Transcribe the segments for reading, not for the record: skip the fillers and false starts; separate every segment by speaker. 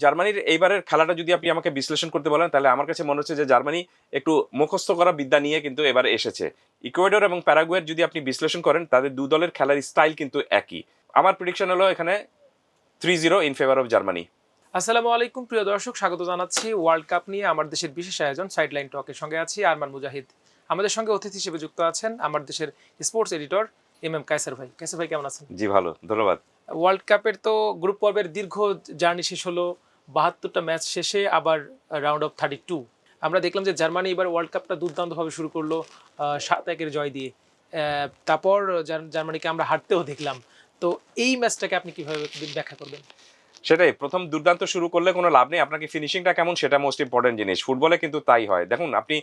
Speaker 1: জার্মানির এইবারের খেলাটা যদি আপনি আমাকে বিশ্লেষণ করতে বলেন তাহলে আমার কাছে মনে হচ্ছে যে জার্মানি একটু মুখস্থ করা বিদ্যা নিয়ে কিন্তু এবার এসেছে। ইকুয়েডর এবং প্যারাগুয়ের যদি আপনি বিশ্লেষণ করেন তাদের দু দলের খেলার স্টাইল কিন্তু একই। আমার প্রেডিকশন হলো এখানে 3-0 ইন ফেভার অফ জার্মানি।
Speaker 2: আসসালামু আলাইকুম প্রিয় দর্শক, স্বাগত জানাচ্ছি ওয়ার্ল্ড কাপ নিয়ে আমার দেশের বিশেষ আয়োজন সাইডলাইন টকের সঙ্গে আছি আরমান মুজাহিদ। আমাদের সঙ্গে অতিথি হিসেবে যুক্ত আছেন আমার দেশের স্পোর্টস এডিটর কায়সার ভাই। কায়সার ভাই কেমন আছেন?
Speaker 1: জি ভালো, ধন্যবাদ।
Speaker 2: ওয়ার্ল্ড কাপের তো গ্রুপ পর্বের দীর্ঘ জার্নি শেষ হলো, 72টা ম্যাচ শেষে আবার রাউন্ড অফ 32। আমরা দেখলাম যে জার্মানি এবার ওয়ার্ল্ড কাপটা দুর্দান্তভাবে শুরু করলো 7-1 জয় দিয়ে। তারপর জার্মানিকে আমরা হারতেও দেখলাম। তো এই ম্যাচটাকে আপনি কিভাবে ব্যাখ্যা করবেন?
Speaker 1: সেটাই, প্রথম দুর্দান্ত শুরু করলে কোনো লাভ নেই, আপনাকে ফিনিশিংটা কেমন সেটা মোস্ট ইম্পর্টেন্ট জিনিস। ফুটবলে কিন্তু তাই হয়। দেখুন আপনি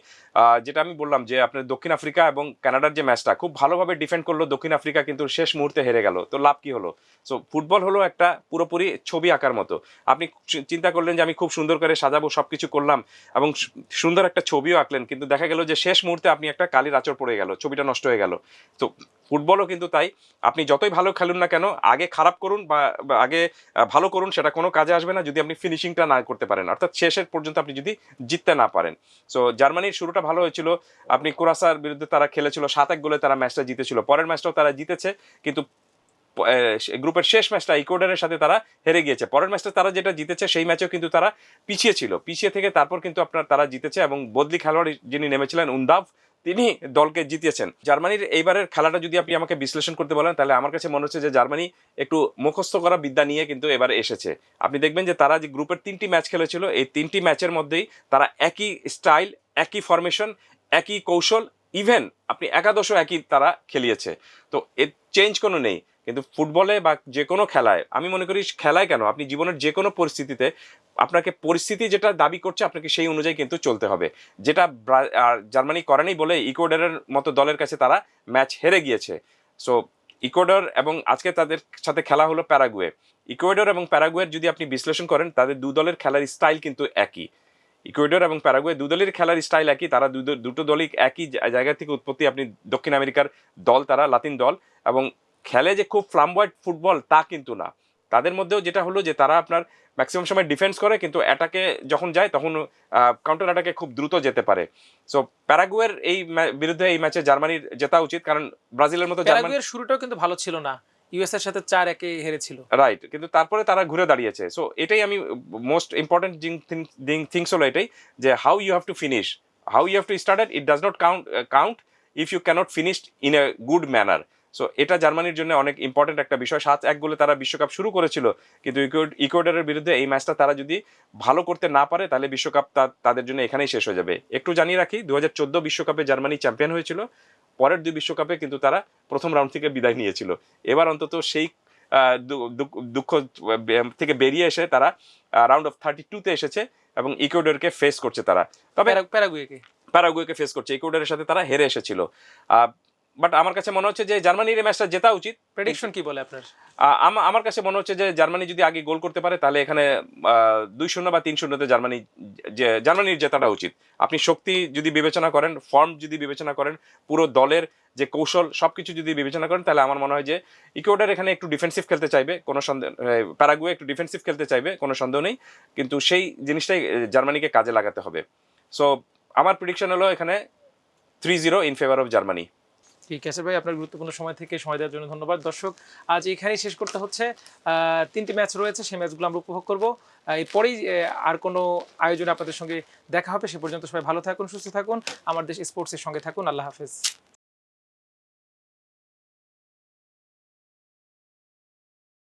Speaker 1: যেটা আমি বললাম যে আপনার দক্ষিণ আফ্রিকা এবং কানাডার যে ম্যাচটা খুব ভালোভাবে ডিফেন্ড করলো দক্ষিণ আফ্রিকা, কিন্তু শেষ মুহূর্তে হেরে গেল, তো লাভ কি হলো? সো ফুটবল হলো একটা পুরোপুরি ছবি আঁকার মতো। আপনি চিন্তা করলেন যে আমি খুব সুন্দর করে সাজাবো, সব কিছু করলাম এবং সুন্দর একটা ছবিও আঁকলেন, কিন্তু দেখা গেল যে শেষ মুহূর্তে আপনি একটা কালির আঁচড় পড়ে গেল, ছবিটা নষ্ট হয়ে গেল। তো ফুটবলও কিন্তু তাই, আপনি যতই ভালো খেলুন না কেন, আগে খারাপ করুন বা আগে ভালো করুন, সেটা কোনো কাজে আসবে না যদি আপনি ফিনিশিংটা না করতে পারেন, অর্থাৎ শেষের পর্যন্ত আপনি যদি জিততে না পারেন। সো জার্মানির শুরুটা ভালো হয়েছিল, আপনি কুরাসার বিরুদ্ধে তারা খেলেছিল 7-1 গোলে তারা ম্যাচটা জিতেছিল, পরের ম্যাচটাও তারা জিতেছে, কিন্তু গ্রুপের শেষ ম্যাচটা ইকুয়েডরের সাথে তারা হেরে গিয়েছে। পরের ম্যাচটা তারা যেটা জিতেছে সেই ম্যাচেও কিন্তু তারা পিছিয়ে ছিল, পিছিয়ে থেকে তারপর কিন্তু আপনার তারা জিতেছে এবং বদলি খেলোয়াড় যিনি নেমেছিলেন উন্দাভ, তিনি দলকে জিতিয়েছেন। জার্মানির এইবারের খেলাটা যদি আপনি আমাকে বিশ্লেষণ করতে বলেন তাহলে আমার কাছে মনে হচ্ছে যে জার্মানি একটু মুখস্থ করা বিদ্যা নিয়ে কিন্তু এবার এসেছে। আপনি দেখবেন যে তারা যে গ্রুপের 3টি ম্যাচ খেলেছিল, এই 3টি ম্যাচের মধ্যেই তারা একই স্টাইল, একই ফরমেশন, একই কৌশল, ইভেন আপনি একাদশও একই তারা খেলিয়েছে। তো এর চেঞ্জ কোনো নেই। কিন্তু ফুটবলে বা যে কোনো খেলায়, আমি মনে করি খেলায় কেন, আপনি জীবনের যে কোনো পরিস্থিতিতে আপনাকে পরিস্থিতি যেটা দাবি করছে আপনাকে সেই অনুযায়ী কিন্তু চলতে হবে। যেটা জার্মানি করেনি বলে ইকুয়েডরের মতো দলের কাছে তারা ম্যাচ হেরে গিয়েছে। সো ইকুয়েডর এবং আজকে তাদের সাথে খেলা হলো প্যারাগুয়ে। ইকুয়েডর এবং প্যারাগুয়ের যদি আপনি বিশ্লেষণ করেন তাদের দু দলের খেলার স্টাইল কিন্তু একই। ইকুয়েডর এবং প্যারাগুয়ে দু দলের খেলার স্টাইল একই, তারা দুটো দলই একই জায়গা থেকে উৎপত্তি। আপনি দক্ষিণ আমেরিকার দল, তারা লাতিন দল, এবং খেলে যে খুব ফ্লামবয়েড ফুটবল তা কিন্তু না। তাদের মধ্যেও যেটা হলো যে তারা আপনার ম্যাক্সিমাম সময় ডিফেন্স করে, কিন্তু অ্যাটাকে যখন যায় তখন কাউন্টার অ্যাটাকে খুব দ্রুত যেতে পারে। সো প্যারাগুয়ের এই বিরুদ্ধে এই ম্যাচে জার্মানির জেতা উচিত, কারণ ব্রাজিলের মতো
Speaker 2: প্যারাগুয়ের শুরুটাও কিন্তু ভালো ছিল না, ইউএস এর সাথে 4-1 হেরেছিল।
Speaker 1: রাইট, কিন্তু তারপরে তারা ঘুরে দাঁড়িয়েছে। সো এটাই আমি মোস্ট ইম্পর্টেন্ট থিংস হলো এটাই, যে how you have to finish, how you have to start it does not count if you can't finish in a good manner. So এটা জার্মানির জন্য অনেক ইম্পর্টেন্ট একটা বিষয়। 7-1 গোলে তারা বিশ্বকাপ শুরু করেছিল, কিন্তু ইকুয়েডরের বিরুদ্ধে এই ম্যাচটা তারা যদি ভালো করতে না পারে তাহলে বিশ্বকাপ তাদের জন্য এখানেই শেষ হয়ে যাবে। একটু জানিয়ে রাখি, 2014 বিশ্বকাপে জার্মানি চ্যাম্পিয়ন হয়েছিল, পরের 2 বিশ্বকাপে কিন্তু তারা প্রথম রাউন্ড থেকে বিদায় নিয়েছিল। এবার অন্তত সেই দুঃখ থেকে বেরিয়ে এসে তারা রাউন্ড অফ 32-তে এসেছে এবং ইকুয়েডরকে ফেস করছে তারা। তবে প্যারাগুয়েকে ফেস করছে, ইকুয়েডরের সাথে তারা হেরে এসেছিল। বাট আমার কাছে মনে হচ্ছে যে জার্মানির এই ম্যাচটা জেতা উচিত।
Speaker 2: প্রেডিকশন কি বলে আপনার?
Speaker 1: আমার কাছে মনে হচ্ছে যে জার্মানি যদি আগে গোল করতে পারে তাহলে এখানে 2-0 বা 3-0-তে জার্মানির জেতাটা উচিত। আপনি শক্তি যদি বিবেচনা করেন, ফর্ম যদি বিবেচনা করেন, পুরো দলের যে কৌশল সবকিছু যদি বিবেচনা করেন, তাহলে আমার মনে হয় যে ইকুয়েডর এখানে একটু ডিফেন্সিভ খেলতে চাইবে, কোনো সন্দেহ, প্যারাগুয়ে একটু ডিফেন্সিভ খেলতে চাইবে, কোনো সন্দেহ নেই, কিন্তু সেই জিনিসটাই জার্মানিকে কাজে লাগাতে হবে। সো আমার প্রেডিকশন হলো এখানে 3-0 ইন ফেভার অফ জার্মানি।
Speaker 2: ঠিক আছে ভাই, আপনার গুরুত্বপূর্ণ সময় থেকে সময় দেওয়ার জন্য ধন্যবাদ। দর্শক, আজ এখানেই শেষ করতে হচ্ছে। 3টি ম্যাচ রয়েছে, সেই ম্যাচগুলো আমরা উপভোগ করবো। এরপরেই আর কোনো আয়োজনে আপনাদের সঙ্গে দেখা হবে। সে পর্যন্ত সবাই ভালো থাকুন, সুস্থ থাকুন, আমার দেশ স্পোর্টসের সঙ্গে থাকুন। আল্লাহ হাফেজ।